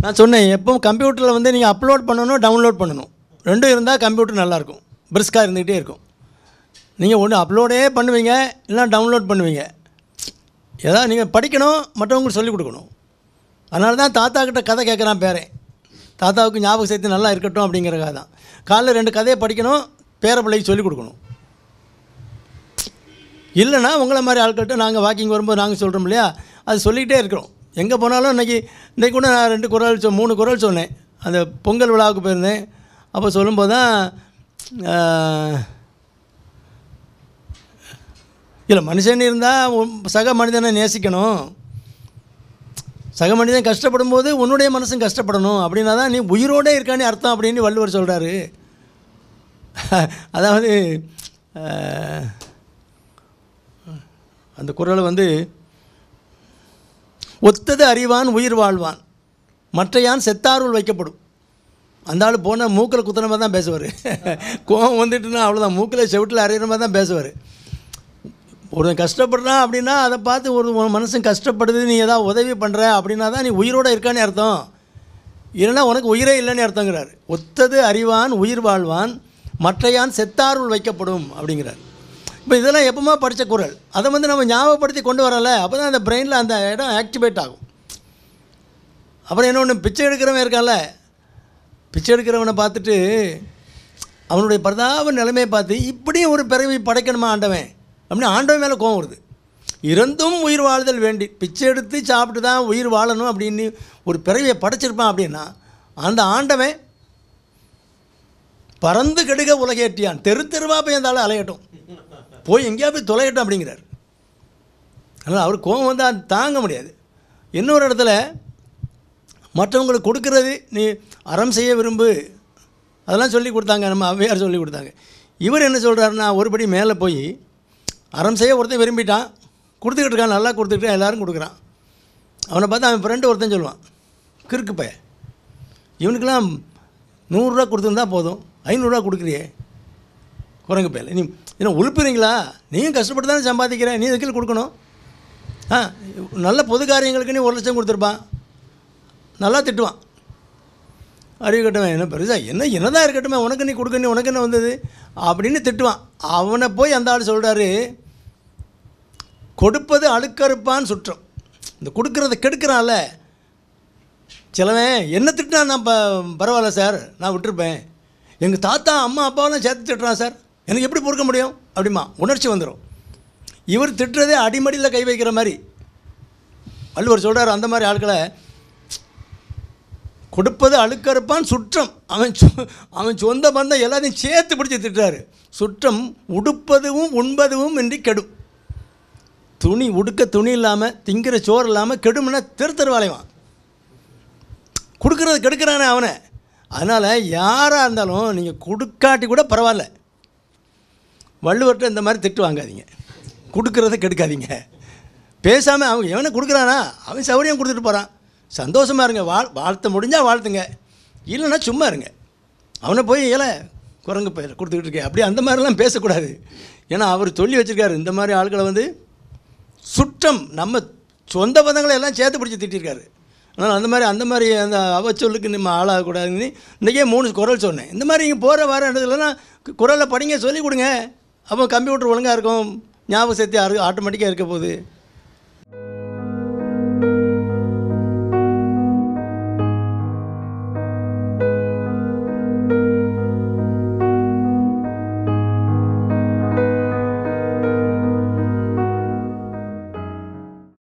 நான் சொன்னேன், எப்பவும் கம்ப்யூட்டரில் வந்து நீங்கள் அப்லோட் பண்ணணும், டவுன்லோட் பண்ணணும். ரெண்டும் இருந்தால் கம்ப்யூட்டர் நல்லாயிருக்கும், பிரிஸ்காக இருந்துக்கிட்டே இருக்கும். நீங்கள் ஒன்று அப்லோடே பண்ணுவீங்க, இல்லைனா டவுன்லோட் பண்ணுவீங்க. ஏதாவது நீங்கள் படிக்கணும், மற்றவங்களுக்கு சொல்லிக் கொடுக்கணும். அதனால தான் தாத்தா கிட்ட கதை கேட்குறான் பேரன். தாத்தாவுக்கு ஞாபகம் சேர்த்து நல்லா இருக்கட்டும் அப்படிங்கிறக்காக தான். காலைல 2 கதையை படிக்கணும், பேர பிள்ளைக்கு சொல்லிக் கொடுக்கணும். இல்லைன்னா உங்களை மாதிரி ஆட்கள்கிட்ட நாங்கள் வாக்கிங் வரும்போது நாங்கள் சொல்கிறோம் இல்லையா, அது சொல்லிக்கிட்டே இருக்கிறோம். எங்கே போனாலும் இன்றைக்கி கூட நான் 2 குறள் 3 குறள் சொன்னேன். அந்த பொங்கல் விழாவுக்கு போயிருந்தேன். அப்போ சொல்லும்போது தான் இல்லை, மனுஷன் இருந்தால் சக மனிதனை நேசிக்கணும். சக மனிதன் கஷ்டப்படும் போது உன்னுடைய மனசும் கஷ்டப்படணும். அப்படின்னா தான் நீ உயிரோடு இருக்கானே அர்த்தம் அப்படின்னு வள்ளுவர் சொல்கிறாரு. அதாவது அந்த குறளை வந்து, ஒத்தது அறிவான் உயிர் வாழ்வான், மற்றையான் செத்தாருள் வைக்கப்படும். அந்த ஆள் போனால் மூக்கில் குத்துற மாதிரி தான் பேசுவார். கோவம் வந்துட்டுனா அவ்வளோதான், மூக்கில் செவிட்டில் அறையிற மாதிரி தான் பேசுவார். ஒரு கஷ்டப்படுறான் அப்படின்னா அதை பார்த்து ஒரு மனுஷன் கஷ்டப்படுது, நீ ஏதாவது உதவி பண்ணுற அப்படின்னா தான் நீ உயிரோடு இருக்கானே அர்த்தம். இல்லைன்னா உனக்கு உயிரே இல்லைன்னு அர்த்தங்கிறார். ஒத்தது அறிவான் உயிர் வாழ்வான், மற்றையான் செத்தாருள் வைக்கப்படும் அப்படிங்கிறார். இப்போ இதெல்லாம் எப்போமா படித்த குறள், அதை வந்து நம்ம ஞாபகப்படுத்தி கொண்டு வரல. அப்போ தான் அந்த பிரெயினில் அந்த இடம் ஆக்டிவேட் ஆகும். அப்புறம் என்ன ஒன்று, பிச்சை எடுக்கிறவன் இருக்கான்ல, பிச்சை எடுக்கிறவனை பார்த்துட்டு அவனுடைய பிரதாப நிலைமையை பார்த்து இப்படியும் ஒரு பிறவி படைக்கணுமா ஆண்டவன் அப்படின்னு ஆண்டவன் மேலே கோவம் வருது. இறந்தும் உயிர் வாழ்தல் வேண்டி பிச்சை எடுத்து சாப்பிட்டு தான் உயிர் வாழணும் அப்படின்னு ஒரு பிறவியை படைச்சிருப்பான். அப்படின்னா அந்த ஆண்டவன் பறந்து கெடுக உலகேற்றியான், தெரு தெருவாக போய் அந்த ஆள் அலையட்டும், போய் எங்கேயா போய் தொலையட்டும் அப்படிங்கிறார். அதனால் அவர் கோபம் வந்தால் தாங்க முடியாது. இன்னொரு இடத்துல மற்றவங்களுக்கு கொடுக்கறது, நீ அறம் செய்ய விரும்பு, அதெல்லாம் சொல்லி கொடுத்தாங்க, நம்ம ஔவையார் சொல்லி கொடுத்தாங்க. இவர் என்ன சொல்கிறாருன்னா, ஒருபடி மேலே போய் அறம் செய்ய ஒருத்தன் விரும்பிட்டான், கொடுத்துக்கிட்டு இருக்கான், நல்லா கொடுத்துக்கிட்டு எல்லோரும் கொடுக்குறான். அவனை பார்த்து அவன் ஃப்ரெண்டு ஒருத்தன் சொல்லுவான், கிறுக்கு பைய, இவனுக்கெல்லாம் 100 ரூபா கொடுத்துருந்தா போதும், 500 ரூபா கொடுக்குறியே குரங்கு பையல, நீ என்ன உழுப்புறீங்களா, நீயும் கஷ்டப்பட்டு தானே சம்பாதிக்கிறேன், நீ இதுக்கு கொடுக்கணும். நல்ல பொது காரியங்களுக்கு நீ 1 லட்சம் கொடுத்துருப்பான், நல்லா திட்டுவான். அறிவு கட்டவன், என்ன பெருசாக என்னதான் இருக்கட்டுமே, உனக்கு நீ கொடுக்க, நீ உனக்கு என்ன வந்தது அப்படின்னு திட்டுவான். அவனை போய் அந்த ஆள் சொல்கிறாரு, கொடுப்பது அழுக்கறுப்பான்னு சுற்றம். இந்த கொடுக்குறத கெடுக்கிறான்ல சிலவன், என்ன திட்டினா நான் பரவாயில்ல சார், நான் விட்டுருப்பேன், எங்கள் தாத்தா அம்மா அப்பாவெல்லாம் சேர்த்து திட்டுறான் சார், எனக்கு எப்படி பொறுக்க முடியும் அப்படிமா உணர்ச்சி வந்துடும். இவர் திட்டுறதே அடிமடியில் கை வைக்கிற மாதிரி. வள்ளுவர் சொல்கிறார், அந்த மாதிரி ஆட்களை கொடுப்பது அழுக்கறுப்பான் சுற்றம். அவன் சொந்த பந்தம் எல்லாத்தையும் சேர்த்து பிடிச்சி திட்டுறாரு. சுற்றம் உடுப்பதுவும் உண்பதுவும் இன்றி கெடும். துணி உடுக்க துணி இல்லாமல், திங்கிற சோறு இல்லாமல் கெடும்னா தெரு வளைவான். கொடுக்குறது கெடுக்கிறானே அவனை. அதனால் யாராக இருந்தாலும் நீங்கள் கொடுக்காட்டி கூட பரவாயில்ல, வள்ளுவர்கிட்ட இந்த மாதிரி திட்டு வாங்காதீங்க, கொடுக்குறத கெடுக்காதீங்க. பேசாமல் அவங்க எவனை கொடுக்குறானா அவன் சௌகரியம் கொடுத்துட்டு போகிறான், சந்தோஷமாக இருங்க, வாழ்த்த முடிஞ்சால் வாழ்த்துங்க, இல்லைன்னா சும்மா இருங்க. அவனை போய் ஏழை குரங்கு பயிர் கொடுத்துக்கிட்டு இருக்கேன் அப்படி அந்த மாதிரிலாம் பேசக்கூடாது. ஏன்னா அவர் சொல்லி வச்சுருக்காரு, இந்த மாதிரி ஆட்களை வந்து சுற்றம், நம்ம சொந்த பதங்களை எல்லாம் சேர்த்து பிடிச்சி திட்டிருக்காரு. அதனால் அந்த மாதிரி அந்த அவச்சொல்லுக்கு நம்ம ஆளாகக்கூடாதுன்னு இன்றைக்கே 3 குறள் சொன்னேன். இந்த மாதிரி இங்கே போகிற வர இடத்துலலாம் குறளை படிங்க, சொல்லிக் கொடுங்க, அப்போ கம்ப்யூட்டர் ஒழுங்காக இருக்கும், ஞாபக சக்தி ஆட்டோமேட்டிக்காக இருக்க போகுது.